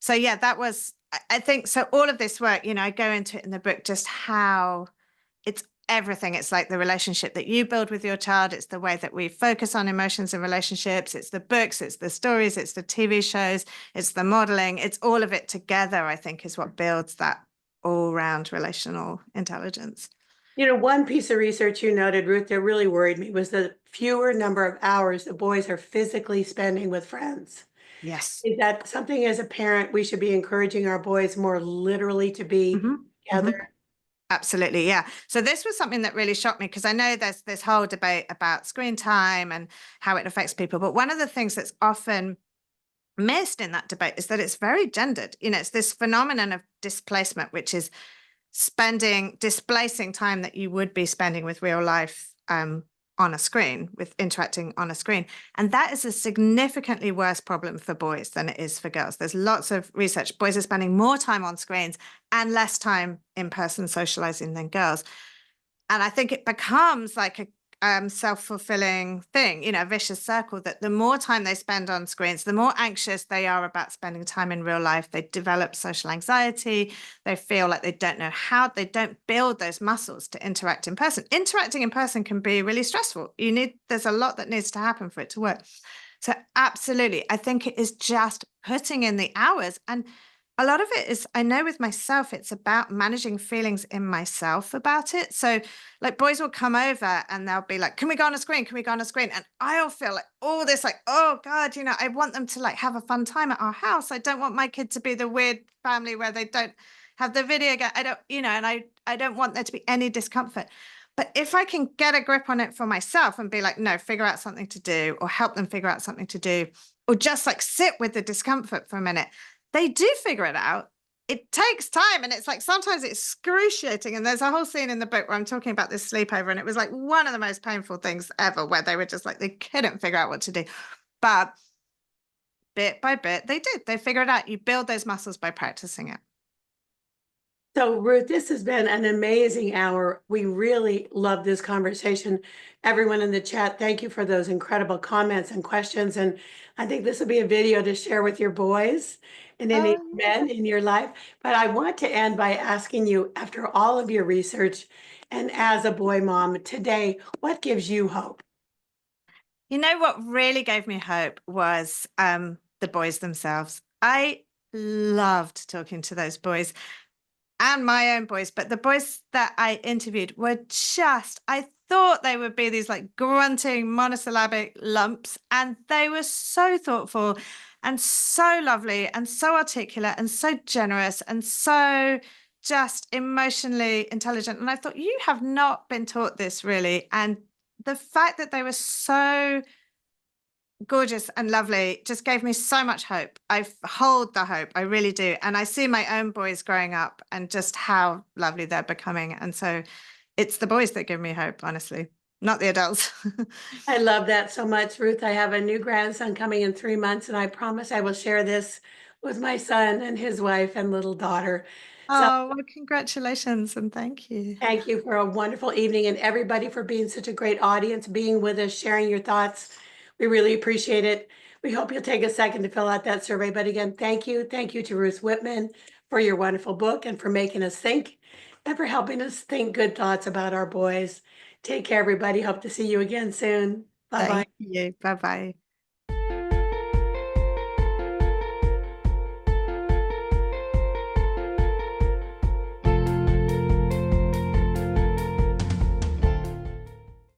Speaker 2: So yeah, that was, I think, so all of this work, I go into it in the book, just how it's everything. It's like the relationship that you build with your child. It's the way that we focus on emotions and relationships. It's the books, it's the stories, it's the TV shows, it's the modeling. It's all of it together, I think, is what builds that all-round relational intelligence.
Speaker 1: One piece of research you noted, Ruth, that really worried me was the fewer number of hours the boys are physically spending with friends.
Speaker 2: Yes.
Speaker 1: Is that something as a parent we should be encouraging our boys more literally to be
Speaker 2: Hmm.
Speaker 1: together?
Speaker 2: Absolutely. Yeah. So this was something that really shocked me because I know there's this whole debate about screen time and how it affects people. But one of the things that's often missed in that debate is that it's very gendered. It's this phenomenon of displacement, which is displacing time that you would be spending with real life on a screen, with interacting on a screen. And that is a significantly worse problem for boys than it is for girls. There's lots of research. Boys are spending more time on screens and less time in person socializing than girls. And I think it becomes like a self-fulfilling thing, a vicious circle, that the more time they spend on screens, the more anxious they are about spending time in real life. They develop social anxiety. They feel like they don't know how, they don't build those muscles to interact in person. Interacting in person can be really stressful. There's a lot that needs to happen for it to work. So absolutely, I think it is just putting in the hours. And a lot of it is, I know with myself, it's about managing feelings in myself about it. So like boys will come over and they'll be like, can we go on a screen? Can we go on a screen? And I'll feel like all this, like, oh God, I want them to like have a fun time at our house. I don't want my kid to be the weird family where they don't have the video game. I don't, and I don't want there to be any discomfort. But if I can get a grip on it for myself and be like, no, figure out something to do, or help them figure out something to do, or just like sit with the discomfort for a minute, they do figure it out. It takes time, and it's like sometimes it's excruciating. And there's a whole scene in the book where I'm talking about this sleepover, and it was like one of the most painful things ever, where they were just like, they couldn't figure out what to do. But bit by bit, they did. They figured it out. You build those muscles by practicing it.
Speaker 1: So, Ruth, this has been an amazing hour. We really love this conversation. Everyone in the chat, thank you for those incredible comments and questions. And I think this will be a video to share with your boys and any
Speaker 2: Oh,
Speaker 1: men in your life. But I want to end by asking you, after all of your research and as a boy mom today, what gives you hope?
Speaker 2: what really gave me hope was the boys themselves. I loved talking to those boys and my own boys, but the boys that I interviewed were I thought they would be these like grunting monosyllabic lumps, and they were so thoughtful and so lovely and so articulate and so generous and so just emotionally intelligent. And I thought, you have not been taught this really. And the fact that they were so gorgeous and lovely just gave me so much hope. I hold the hope, I really do. And I see my own boys growing up and just how lovely they're becoming. And so it's the boys that give me hope, honestly, not the adults.
Speaker 1: I love that so much, Ruth. I have a new grandson coming in 3 months, and I promise I will share this with my son and his wife and little daughter. So
Speaker 2: Oh, well, congratulations and thank you.
Speaker 1: thank you for a wonderful evening, and everybody for being such a great audience, being with us, sharing your thoughts. We really appreciate it. We hope you'll take a second to fill out that survey. But again, thank you. Thank you to Ruth Whippman for your wonderful book and for making us think and for helping us think good thoughts about our boys. Take care, everybody. Hope to see you again soon. Bye bye.
Speaker 2: Thank you. Bye bye.